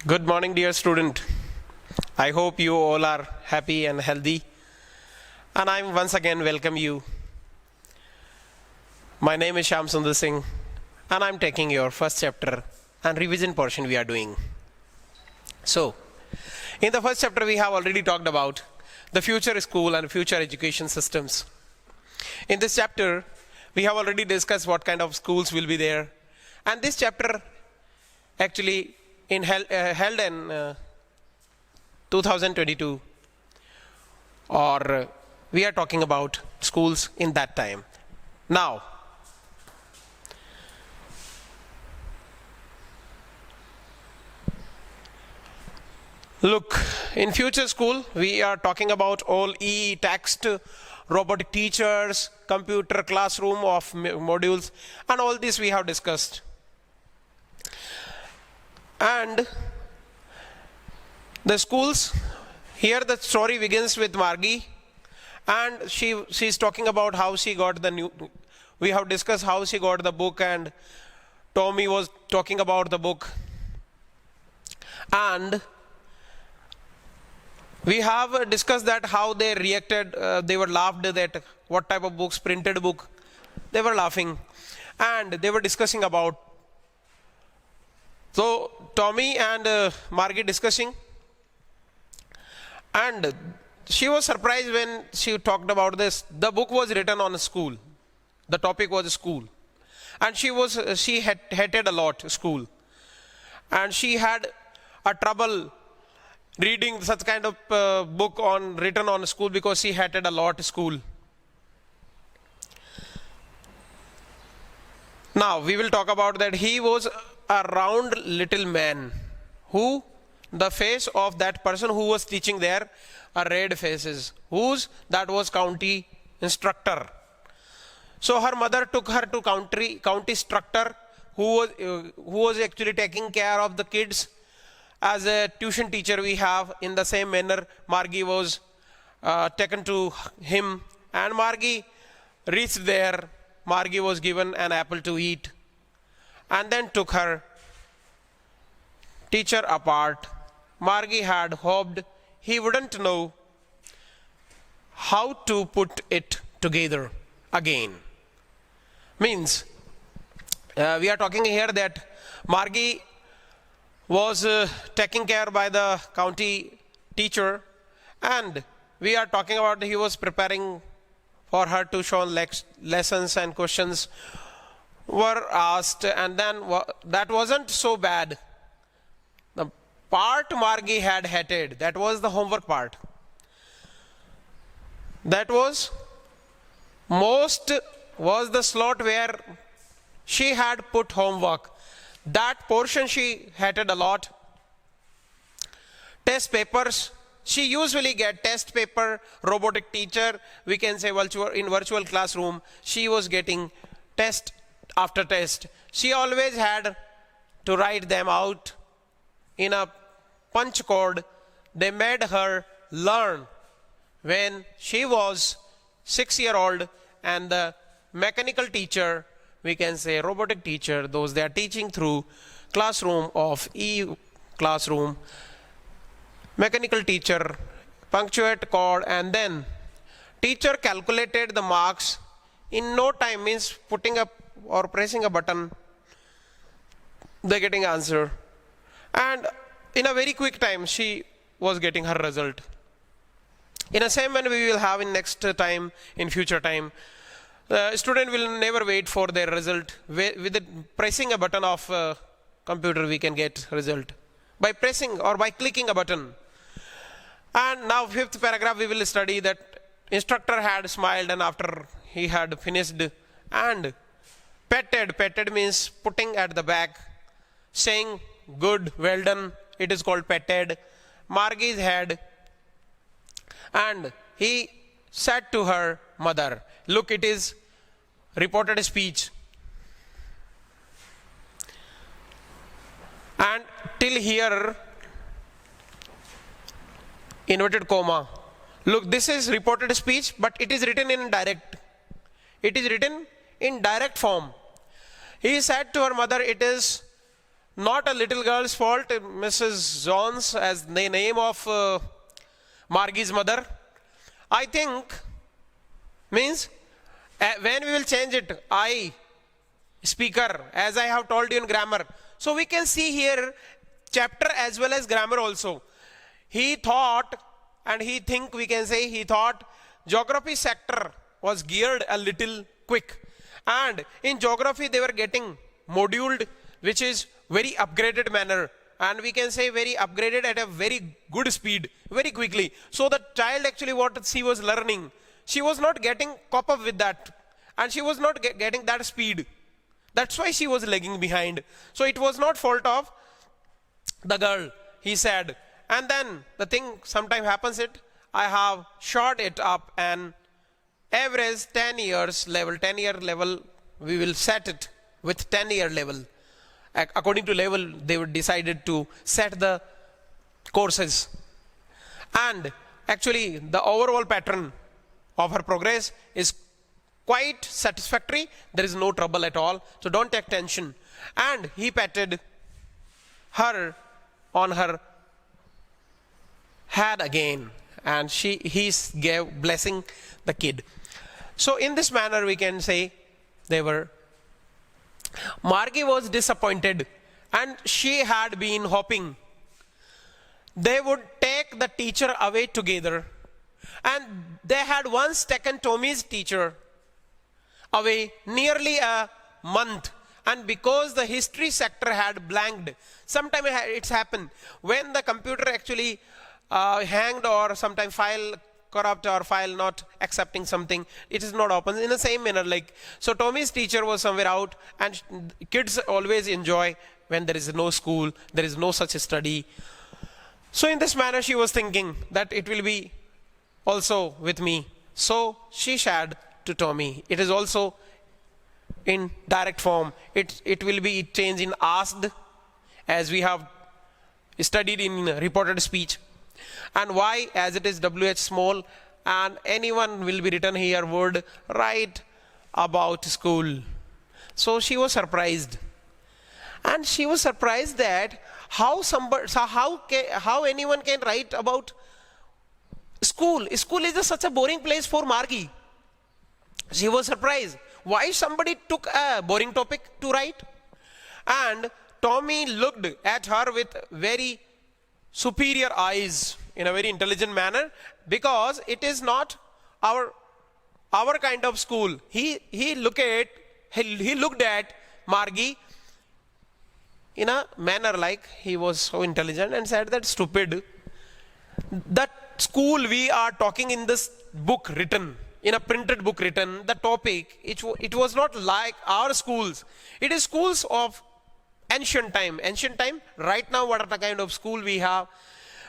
Good morning, dear student. I hope you all are happy and healthy. And I once again welcome you. My name is Shyam Sundar Singh, and I'm taking your first chapter and revision portion we are doing. So, in the first chapter we have already talked about the future school and future education systems. In this chapter, we have already discussed what kind of schools will be there. And this chapter actually held in 2022, or we are talking about schools in that time. Now, look, in future school, we are talking about all text, robotic teachers, computer classroom of modules, and all this we have discussed. And the schools, here the story begins with Margie, and she's talking about how she got the new, we have discussed how she got the book, and Tommy was talking about the book. And we have discussed that how they reacted, they were laughed at what type of books, printed book, they were laughing, and they were discussing about. So Tommy and Margie discussing, and she was surprised when she talked about this. The book was written on a school. The topic was school, and she hated a lot school, and she had a trouble reading such kind of book written on school because she hated a lot school. Now we will talk about that. He was a round little man, who the face of that person who was teaching there are red faces, that was county instructor. So her mother took her to county instructor who was actually taking care of the kids. As a tuition teacher we have, in the same manner Margie was taken to him, and Margie reached there. Margie was given an apple to eat, and then took her teacher apart. Margie had hoped he wouldn't know how to put it together again. Means, we are talking here that Margie was taken care by the county teacher, and we are talking about he was preparing for her to show lessons, and questions were asked, and then that wasn't so bad. The part Margie had hated, that was the homework part. That was the slot where she had put homework. That portion she hated a lot. Test papers, she usually get test paper. Robotic teacher, we can say virtual classroom, she was getting test after test. She always had to write them out in a punch code. They made her learn when she was 6-year-old, and the mechanical teacher, we can say robotic teacher, those they are teaching through classroom of classroom, mechanical teacher punctuate code, and then teacher calculated the marks in no time. Means putting up or pressing a button, they getting answer, and in a very quick time she was getting her result. In the same manner we will have in next time, in future time. Student will never wait for their result. With pressing a button of computer we can get result by pressing or by clicking a button. And now fifth paragraph we will study that instructor had smiled, and after he had finished, and petted means putting at the back, saying good, well done, it is called petted, Margie's head, and he said to her mother, look, it is reported speech. And till here, inverted comma. Look, this is reported speech, but it is written in direct. It is written in direct form. He said to her mother, it is not a little girl's fault, Mrs. Jones as the name of Margie's mother. I think means when we will change it, I speaker, as I have told you in grammar. So we can see here chapter as well as grammar also. He thought, and he think, we can say he thought geography sector was geared a little quick, and in geography they were getting moduled, which is very upgraded manner, and we can say very upgraded at a very good speed, very quickly. So the child actually what she was learning, she was not getting cop up with that, and she was not getting that speed. That's why she was lagging behind. So it was not fault of the girl, he said. And then the thing sometime happens, it I have shot it up and average 10 years level, 10-year level, we will set it with 10-year level. According to level, they would decided to set the courses. And actually, the overall pattern of her progress is quite satisfactory. There is no trouble at all. So don't take tension. And he patted her on her head again, and he gave blessing the kid. So in this manner, we can say they were. Margie was disappointed, and she had been hoping they would take the teacher away together. And they had once taken Tommy's teacher away nearly a month. And because the history sector had blanked, sometime it's happened when the computer actually hanged, or sometime file corrupt, or file not accepting something, it is not open in the same manner. Like, so Tommy's teacher was somewhere out, and kids always enjoy when there is no school, there is no such study. So in this manner she was thinking that it will be also with me. So she said to Tommy, it is also in direct form, it will be changed in asked, as we have studied in reported speech. And why? As it is WH small, and anyone will be written here word write about school. So she was surprised, and she was surprised that how anyone can write about school. School is such a boring place for Margie. She was surprised why somebody took a boring topic to write. And Tommy looked at her with very superior eyes, in a very intelligent manner, because it is not our kind of school. He looked at Margie in a manner like he was so intelligent, and said that stupid, that school we are talking in this book written, in a printed book written, the topic, it was not like our schools. It is schools of ancient time. Right now, what are the kind of school we have?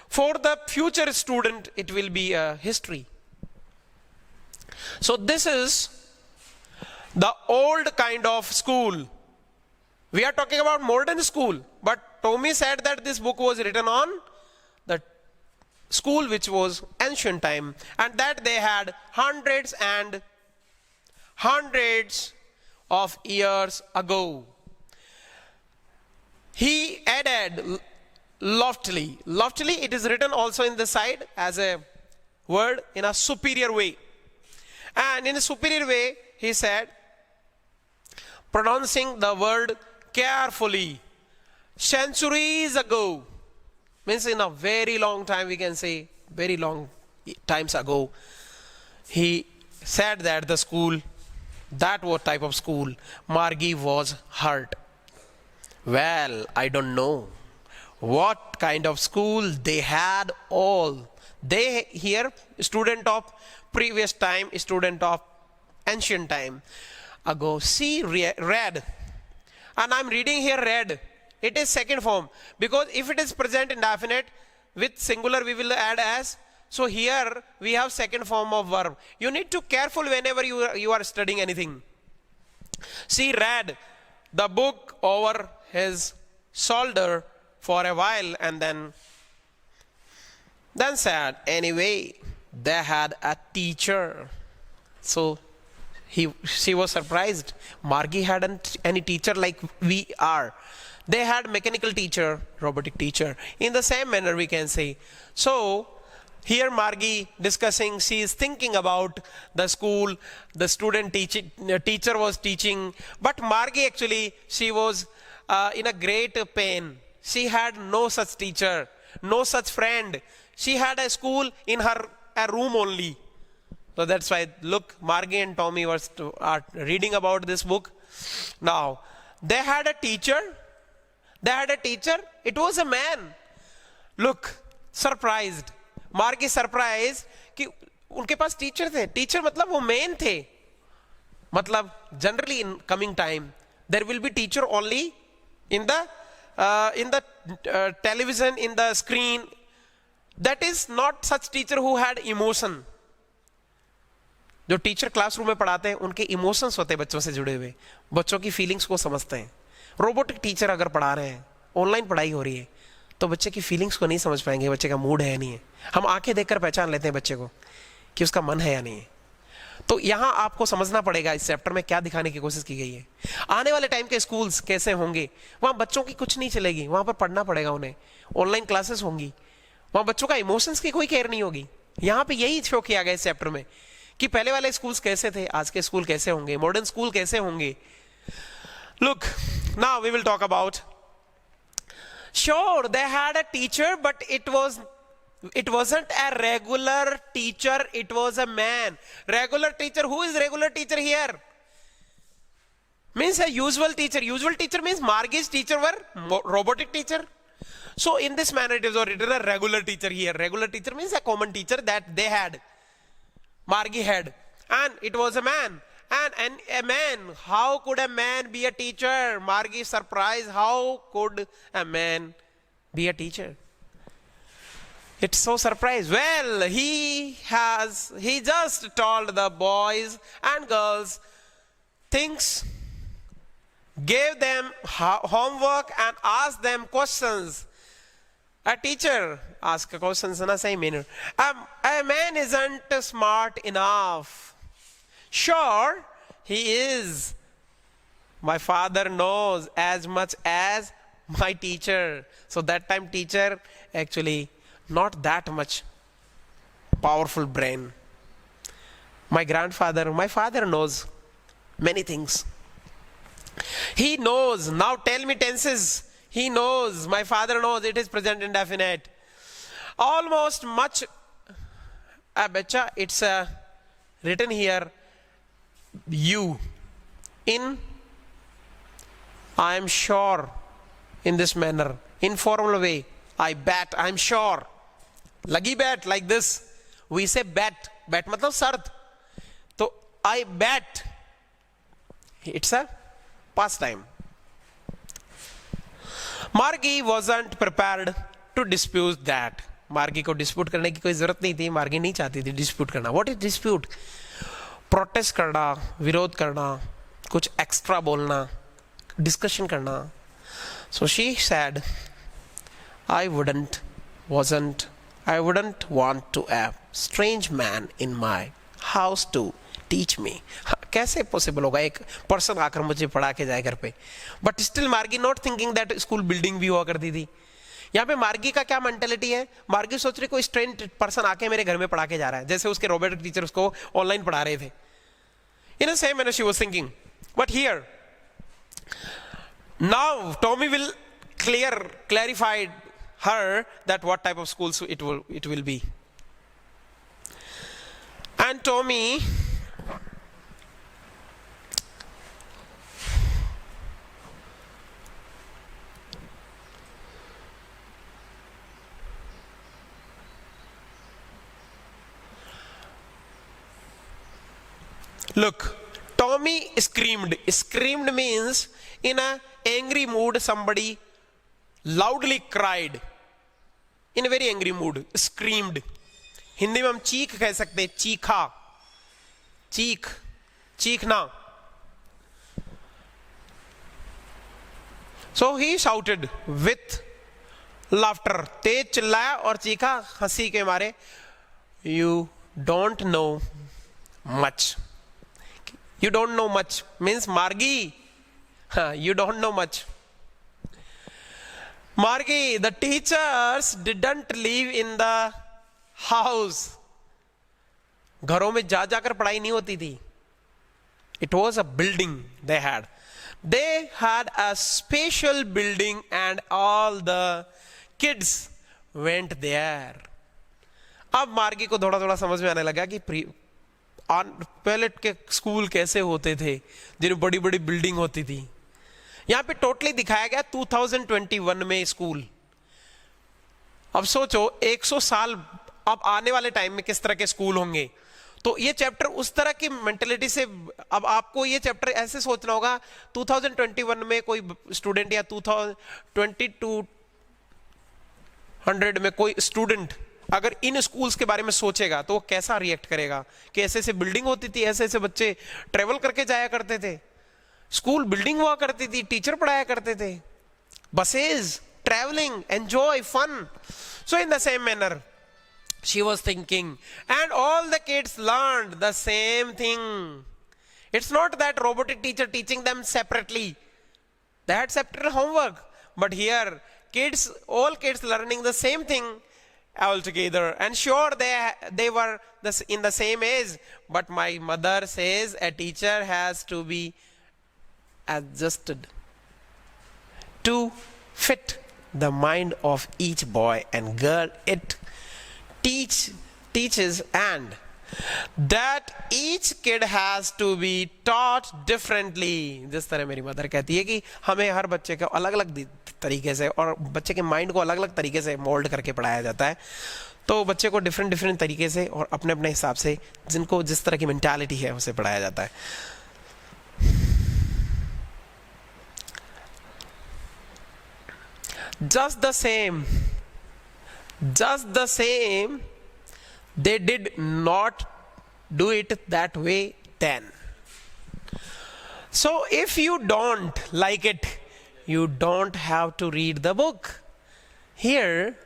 For the future student, it will be a history. So this is the old kind of school. We are talking about modern school, but Tommy said that this book was written on the school which was ancient time, and that they had hundreds and hundreds of years ago. He added loftily, it is written also in the side as a word in a superior way. And in a superior way, he said, pronouncing the word carefully, centuries ago, means in a very long time, we can say very long times ago, he said that the school, that what type of school, Margie was hurt. Well, I don't know what kind of school they had all. They here, student of previous time, student of ancient time ago. See, read. And I'm reading here read. It is second form, because if it is present indefinite with singular, we will add as. So here we have second form of verb. You need to careful whenever you are studying anything. See, read the book over his shoulder for a while, and then said, anyway, they had a teacher. So she was surprised. Margie hadn't any teacher like we are. they had mechanical teacher, robotic teacher. In the same manner we can say. So here Margie discussing, she is thinking about the school, the student teaching, teacher was teaching, but Margie actually, she was in a great pain. She had no such teacher, no such friend. She had a school in her a room only. So that's why, look, Margie and Tommy are reading about this book. Now, they had a teacher. They had a teacher. It was a man. Look, surprised. Margie surprised कि उनके पास teacher थे. Teacher मतलब वो man थे. मतलब generally in coming time there will be teacher only in the television, in the screen. That is not such teacher who had emotion. जो teacher classroom में पढ़ाते हैं उनके इमोशंस होते हैं बच्चों से जुड़े हुए, बच्चों की फीलिंग्स को समझते हैं. रोबोटिक टीचर अगर पढ़ा रहे हैं, ऑनलाइन पढ़ाई हो रही है, तो बच्चे की फीलिंग्स को नहीं समझ पाएंगे, बच्चे का मूड है या नहीं है. हम आंखें देखकर पहचान लेते हैं बच्चे को कि उसका मन है या नहीं है. तो यहां आपको समझना पड़ेगा इस चैप्टर में क्या दिखाने की कोशिश की गई है. आने वाले टाइम के स्कूल्स कैसे होंगे, वहां बच्चों की कुछ नहीं चलेगी, वहां पर पढ़ना पड़ेगा उन्हें. ऑनलाइन क्लासेस होंगी, वहां बच्चों का इमोशंस की कोई केयर नहीं होगी. यहां पे यही शो किया गया इस चैप्टर में कि पहले वाले स्कूल्स कैसे थे, आज के स्कूल कैसे होंगे, मॉडर्न स्कूल कैसे होंगे. Look, now we will talk about. Sure, they had a teacher, but it wasn't a regular teacher. It was a man. Regular teacher. Who is regular teacher here? Means a usual teacher. Usual teacher means Margie's teacher were robotic teacher. So in this manner it is written a regular teacher here. Regular teacher means a common teacher that they had. Margie had, and it was a man. And a man, how could a man be a teacher? Margie surprised, how could a man be a teacher? It's so surprised. Well, he just told the boys and girls things, gave them homework and asked them questions. A teacher asks questions in the same manner. A man isn't smart enough. Sure, he is. My father knows as much as my teacher. So that time teacher actually not that much powerful brain. My father knows many things. He knows. Now tell me tenses. He knows. My father knows. It is present indefinite. Almost much. Bacha, it's written here. You. In. I am sure. In this manner. Informal way. I bet. I am sure. Lagi bet. Like this. We say bet. Bet matlab sart. So I bet. It's a past time. Margie wasn't prepared to dispute that. Margie को dispute करने की कोई जरूरत नहीं थी. Margie नहीं चाहती थी dispute करना. What is dispute? Protest करना, विरोध करना, कुछ extra बोलना, discussion करना. So she said, I wouldn't want to a strange man in my house to teach me. कैसे पॉसिबल होगा एक पर्सन आकर मुझे पढ़ा के जाए घर पे. बट स्टिल मार्गी not thinking that school building भी हुआ करती थी. यहाँ पे मार्गी का क्या मेंटेलिटी है? मार्गी सोच रही कोई स्ट्रेंज पर्सन आके मेरे घर में पढ़ा के जा रहा है, जैसे उसके रोबोटिक टीचर उसको ऑनलाइन पढ़ा रहे थे. इन the same manner she was thinking. But here now Tommy will clarify her that what type of schools it will be. And Tommy look, Tommy screamed. Screamed means in an angry mood somebody loudly cried. In a very angry mood, screamed. Hindi में हम चीख कह सकते हैं, चीखा, चीख, चीखना. So he shouted with laughter. तेज चिल्लाया और चीखा हंसी के मारे. You don't know much. You don't know much means Margie, you don't know much. Margi, the teachers didn't live in the house. घरों में जा जाकर पढ़ाई नहीं होती थी. It was a building they had. They had a special building and all the kids went there. अब मार्गी को थोड़ा थोड़ा समझ में आने लगा कि पहले के स्कूल कैसे होते थे जिनमें बड़ी बड़ी बिल्डिंग होती थी. यहां पे टोटली दिखाया गया 2021 में स्कूल. अब सोचो 100 साल अब आने वाले टाइम में किस तरह के स्कूल होंगे. तो ये चैप्टर उस तरह की मेंटेलिटी से, अब आपको ये चैप्टर ऐसे सोचना होगा 2021 में कोई स्टूडेंट या 2200 में कोई स्टूडेंट अगर इन स्कूल्स के बारे में सोचेगा तो वो कैसा रिएक्ट करेगा कि ऐसे ऐसे बिल्डिंग होती थी, ऐसे ऐसे बच्चे ट्रेवल करके जाया करते थे, स्कूल बिल्डिंग हुआ करती थी, टीचर पढ़ाया करते थे, buses, travelling, enjoy, fun. So in the same manner she was thinking, and all the kids learned the same thing. It's not that robotic teacher teaching them separately. They had separate homework. But here, all kids learning the same thing all together. And sure, they were in the same age. But my mother says a teacher has to be adjusted to fit the mind of each boy and girl. It teaches and that each kid has to be taught differently. जिस तरह मेरी mother कहती है कि हमें हर बच्चे को अलग अलग तरीके से और बच्चे के माइंड को अलग अलग तरीके से मोल्ड करके पढ़ाया जाता है. तो बच्चे को डिफरेंट तरीके से और अपने अपने हिसाब से जिनको जिस तरह की मेंटालिटी है उसे पढ़ाया जाता है. Just the same, they did not do it that way then. So if you don't like it, you don't have to read the book. Here,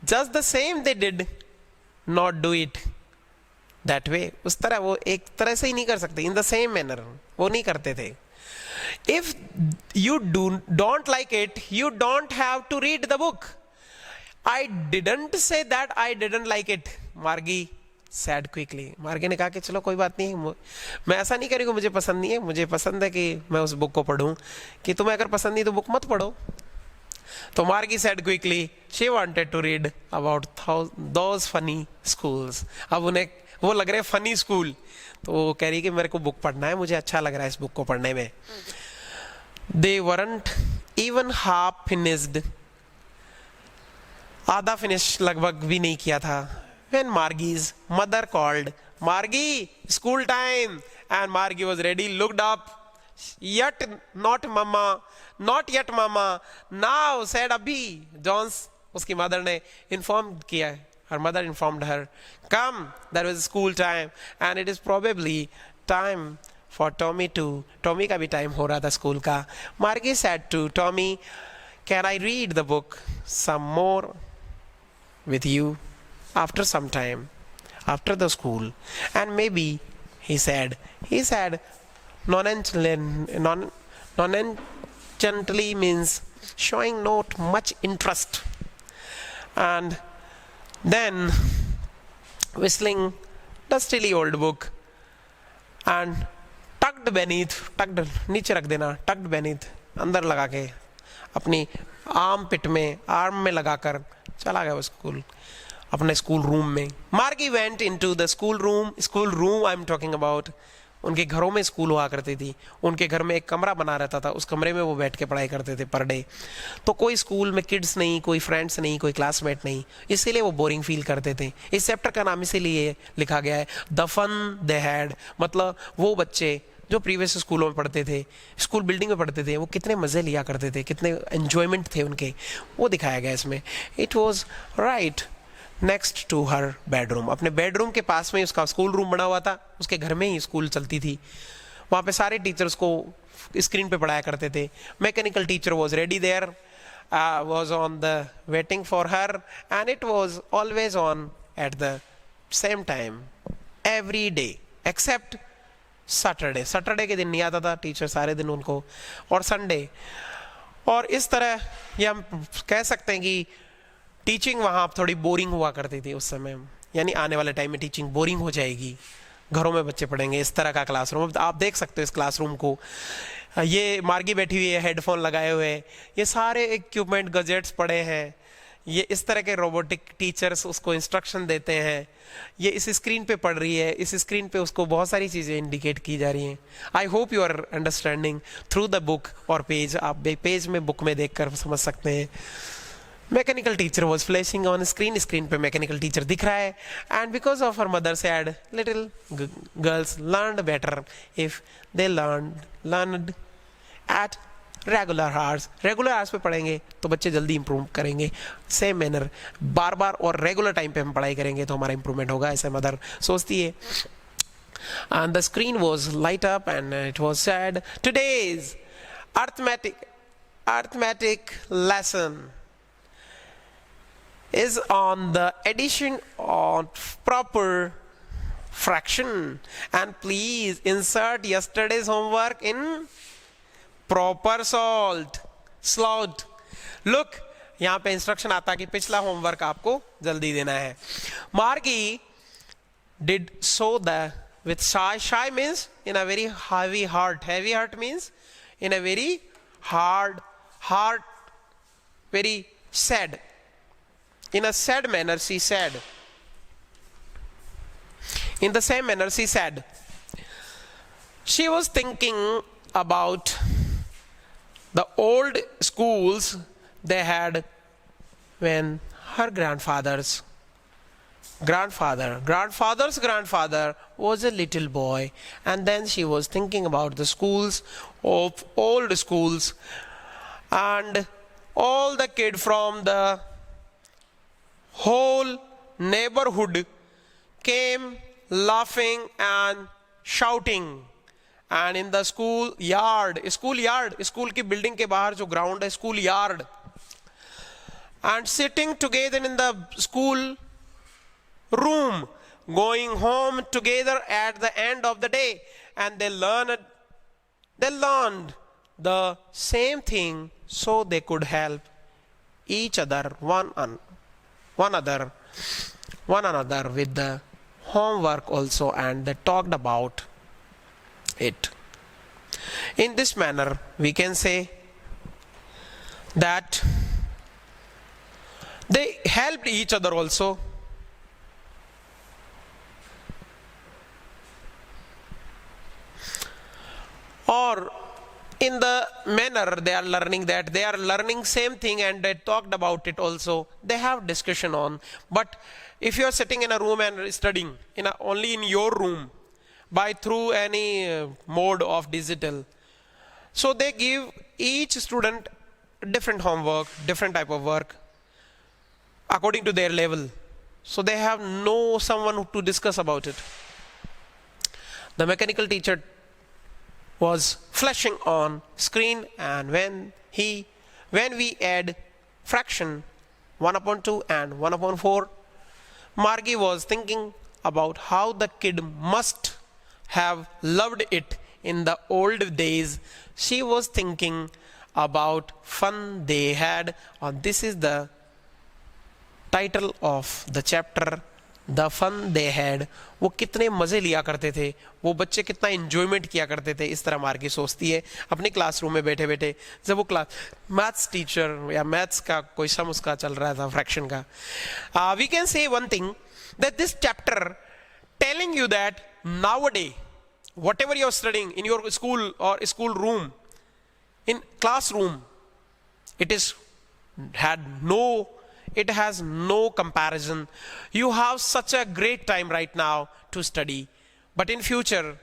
just the same they did not do it that way. उस तरह वो एक तरह से ही नहीं कर सकते. In the same manner, वो नहीं करते थे. If you don't like it, you don't have to read the book. I didn't say that I didn't like it. Margi said quickly. मार्गी ने कहा कि चलो कोई बात नहीं, मैं ऐसा नहीं करूँगा मुझे पसंद नहीं है, मुझे पसंद है कि मैं उस बुक को पढ़ूं, कि तुम्हें अगर पसंद नहीं तो बुक मत पढ़ो. तो मार्गी said quickly she wanted to read about those funny schools. अब उन्हें वो लग रहे फनी स्कूल, तो वो कह रही कि मेरे को बुक पढ़ना है, मुझे अच्छा लग रहा है इस बुक को पढ़ने में. They weren't even half finished. आधा फिनिश लगभग भी नहीं किया था. When Margi's mother called, Margi, school time, and Margi was ready, looked up. Yet not mama, not yet mama. Now said Abhi. John's उसकी mother ने inform किया. Her mother informed her, come, there was school time, and it is probably time for Tommy too. Tommy का भी time हो रहा था school का. Margi said to Tommy, can I read the book some more with you after some time, after the school? And maybe, he said nonchalantly means showing not much interest. And then whistling dustily old book and tucked नीचे रख देना, tucked beneath, अंदर लगा के अपनी arm में लगाकर चला गया वो स्कूल, अपने स्कूल रूम में. Margi went into the school room I'm talking about. उनके घरों में स्कूल हुआ करती थी. उनके घर में एक कमरा बना रहता था, उस कमरे में वो बैठ के पढ़ाई करते थे पर डे. तो कोई स्कूल में किड्स नहीं, कोई फ्रेंड्स नहीं, कोई क्लासमेट नहीं, इसीलिए वो बोरिंग फील करते थे. इस चैप्टर का नाम इसीलिए लिखा गया है द फन दे हैड. मतलब वो बच्चे जो प्रीवियस स्कूलों में पढ़ते थे, स्कूल बिल्डिंग में पढ़ते थे, वो कितने मज़े लिया करते थे, कितने एन्जॉयमेंट थे उनके, वो दिखाया गया इसमें. It was right next to her bedroom. अपने बेडरूम के पास में उसका स्कूल रूम बना हुआ था, उसके घर में ही स्कूल चलती थी. वहाँ पे सारे टीचर्स को स्क्रीन पे पढ़ाया करते थे. Mechanical teacher was ready there, was on the waiting for her, and it was always on at the same time every day except Saturday. Saturday के दिन नहीं आता था टीचर सारे दिन उनको, और संडे. और इस तरह ये हम कह सकते हैं कि टीचिंग वहाँ थोड़ी बोरिंग हुआ करती थी उस समय, यानी आने वाले टाइम में टीचिंग बोरिंग हो जाएगी, घरों में बच्चे पढ़ेंगे। इस तरह का क्लासरूम आप देख सकते हो। इस क्लासरूम को ये मार्गी बैठी हुई है, हेडफोन लगाए हुए, ये सारे इक्विपमेंट गजेट्स पड़े हैं। ये इस तरह के रोबोटिक टीचर्स उसको इंस्ट्रक्शन देते हैं। ये इस स्क्रीन पे पढ़ रही है, इस स्क्रीन पे उसको बहुत सारी चीज़ें इंडिकेट की जा रही हैं। I hope you are understanding through the book और पेज। आप पेज में बुक में देखकर समझ सकते हैं। Mechanical teacher was flashing on screen, screen पे मैकेनिकल टीचर दिख रहा है। And because of her mother said little girls learned better if they learned at regular hours. Regular hours पे पढ़ेंगे तो बच्चे जल्दी इंप्रूव करेंगे। सेम मैनर, बार बार और रेगुलर टाइम पे हम पढ़ाई करेंगे तो हमारा इंप्रूवमेंट होगा, ऐसे मदर सोचती है। And the screen was light up and it was said, today's arithmetic lesson is on the addition of proper fraction, and please insert yesterday's homework in proper slot. Look, यहाँ पे instruction आता है कि पिछला homework आपको जल्दी देना है। मार्गी did so with shy. Shy means in a very heavy heart. Heavy heart means in a very hard heart, very sad. In a sad manner she said. In the same manner she said. She was thinking about the old schools they had when her grandfather's grandfather was a little boy, and then she was thinking about the schools of old schools, and all the kids from the whole neighborhood came laughing and shouting. And in the school की building के बाहर जो ground है, school yard, and sitting together in the school room, going home together at the end of the day, and they learned the same thing so they could help each other one another with the homework also, and they talked about it. In this manner we can say that they helped each other also. Or in the manner they are learning, that they are learning same thing and they talked about it also, they have discussion on. But if you are sitting in a room and studying only in your room by through any mode of digital, so they give each student different homework, different type of work according to their level, so they have no someone to discuss about it. The mechanical teacher was flashing on screen, and when we add fraction 1/2 and 1/4, Margie was thinking about how the kid must have loved it in the old days. She was thinking about fun they had, and this is the title of the chapter, the fun they had. वो कितने मजे लिया करते थे, वो बच्चे कितना enjoyment किया करते थे। इस तरह मार्गी सोचती है अपने क्लासरूम में बैठे बैठे, जब वो क्लास मैथ्स टीचर या मैथ्स का कोई सम उसका चल रहा था, फ्रैक्शन का। We can say one thing, that this chapter telling you that nowadays whatever you are studying in your school or school room, in classroom, it has no comparison. You have such a great time right now to study, but in future,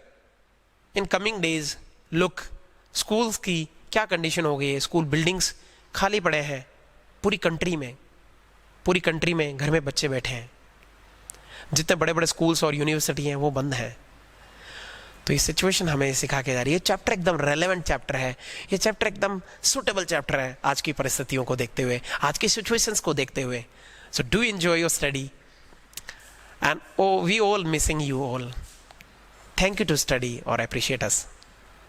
in coming days, look, schools की क्या condition हो गई है। School buildings खाली पड़े हैं पूरी country में घर में बच्चे बैठे हैं, जितने बड़े बड़े स्कूल्स और यूनिवर्सिटी हैं वो बंद हैं। तो ये सिचुएशन हमें सिखा के जा रही है। चैप्टर एकदम रेलेवेंट चैप्टर है, ये चैप्टर एकदम सुटेबल चैप्टर है आज की परिस्थितियों को देखते हुए, आज की सिचुएशंस को देखते हुए। So do enjoy your study, and we all missing you all. Thank you to study और अप्रिशिएट अस।